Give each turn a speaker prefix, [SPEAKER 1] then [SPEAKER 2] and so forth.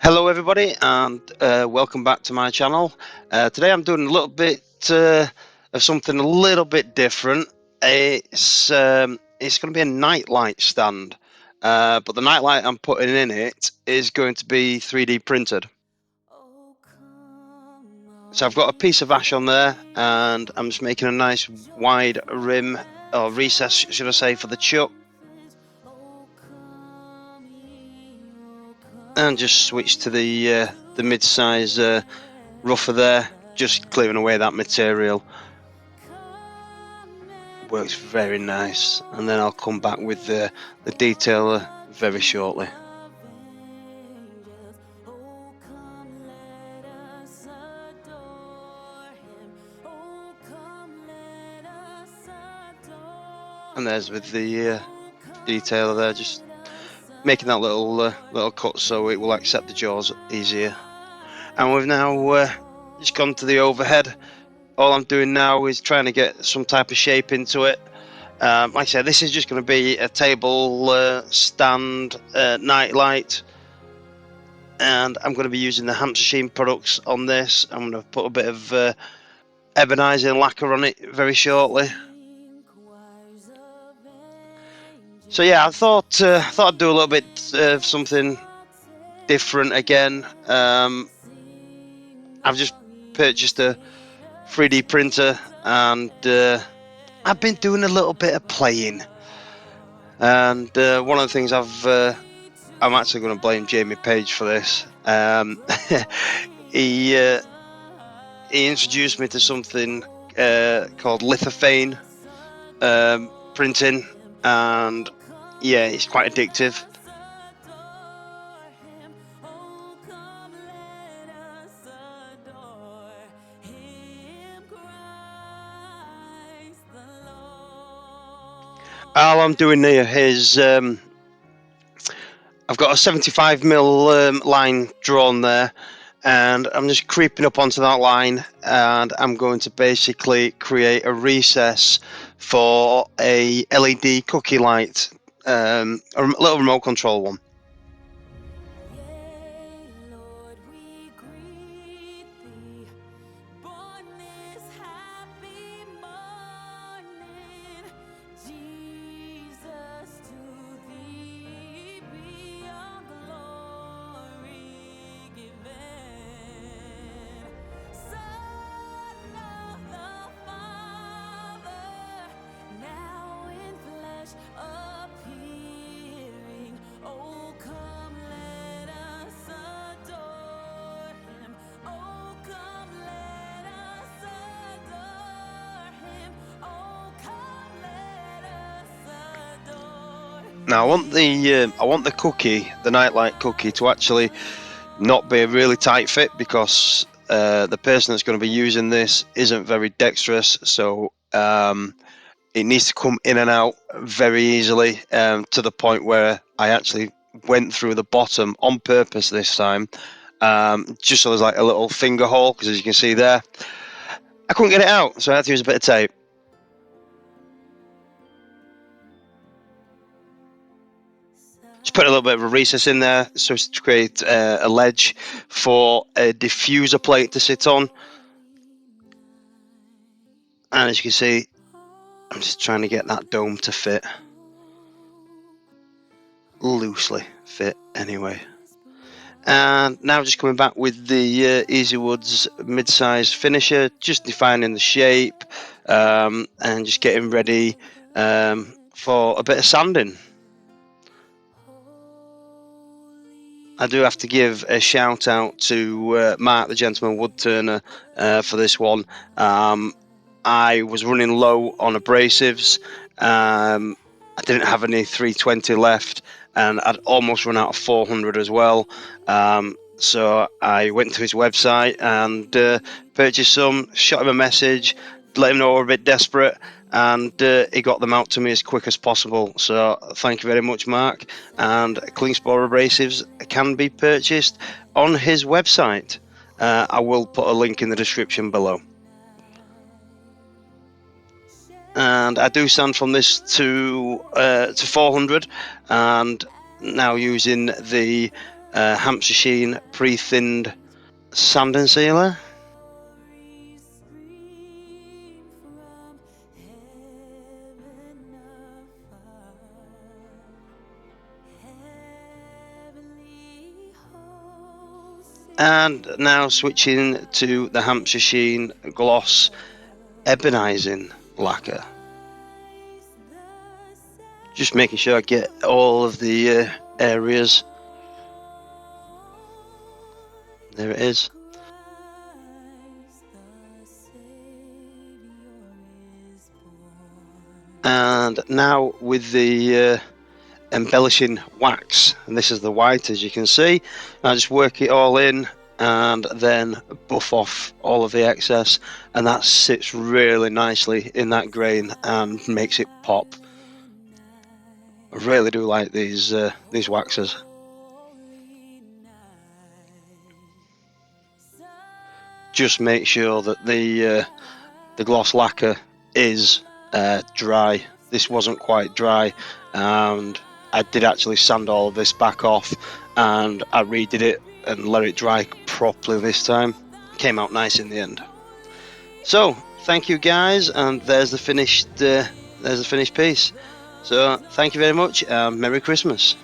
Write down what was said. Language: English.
[SPEAKER 1] Hello everybody, and welcome back to my channel. Today I'm doing a little bit of something a little bit different. It's going to be a nightlight stand, but the nightlight I'm putting in it is going to be 3D printed. So I've got a piece of ash on there, and I'm just making a nice wide rim, or recess should I say, for the chuck. And just switch to the mid-size rougher there, just clearing away that material. Works very nice, and then I'll come back with the detailer very shortly. And there's with the detailer there, just making that little cut so it will accept the jaws easier. And we've now just gone to the overhead. All I'm doing now is trying to get some type of shape into it. Like I said, this is just going to be a table stand night light, and I'm going to be using the Hampshire Sheen products on this. I'm going to put a bit of ebonising lacquer on it very shortly. So yeah, I thought I'd do a little bit of something different again. I've just purchased a 3D printer, and I've been doing a little bit of playing. And one of the things I'm actually going to blame Jamie Page for this. He introduced me to something called lithophane printing, and yeah, it's quite addictive. All I'm doing here is I've got a 75mm line drawn there, and I'm just creeping up onto that line, and I'm going to basically create a recess for a LED cookie light, a little remote control one. Now I want the cookie, the nightlight cookie, to actually not be a really tight fit, because the person that's going to be using this isn't very dexterous, so it needs to come in and out very easily, to the point where I actually went through the bottom on purpose this time, just so there's like a little finger hole, because as you can see there, I couldn't get it out, so I had to use a bit of tape. Just put a little bit of a recess in there so as to create a ledge for a diffuser plate to sit on. And as you can see, I'm just trying to get that dome to fit. Loosely fit anyway. And now just coming back with the Easy Woods mid-size finisher, just defining the shape, and just getting ready for a bit of sanding. I do have to give a shout out to Mark, the gentleman woodturner, for this one. I was running low on abrasives. I didn't have any 320 left, and I'd almost run out of 400 as well. So I went to his website and purchased some, shot him a message, let him know we're a bit desperate, and he got them out to me as quick as possible. So thank you very much, Mark. And Klingspor Abrasives can be purchased on his website. I will put a link in the description below. And I do sand from this to 400, and now using the Hampshire Sheen pre-thinned sanding sealer. And now switching to the Hampshire Sheen Gloss Ebonising Lacquer. Just making sure I get all of the areas. There it is. And now with the embellishing wax, and this is the white, as you can see. I just work it all in and then buff off all of the excess, and that sits really nicely in that grain and makes it pop. I really do like these waxes. Just make sure that the gloss lacquer is dry. This wasn't quite dry, and I did actually sand all of this back off, and I redid it and let it dry properly this time. Came out nice in the end. So thank you guys, and there's the finished piece. So thank you very much, and Merry Christmas.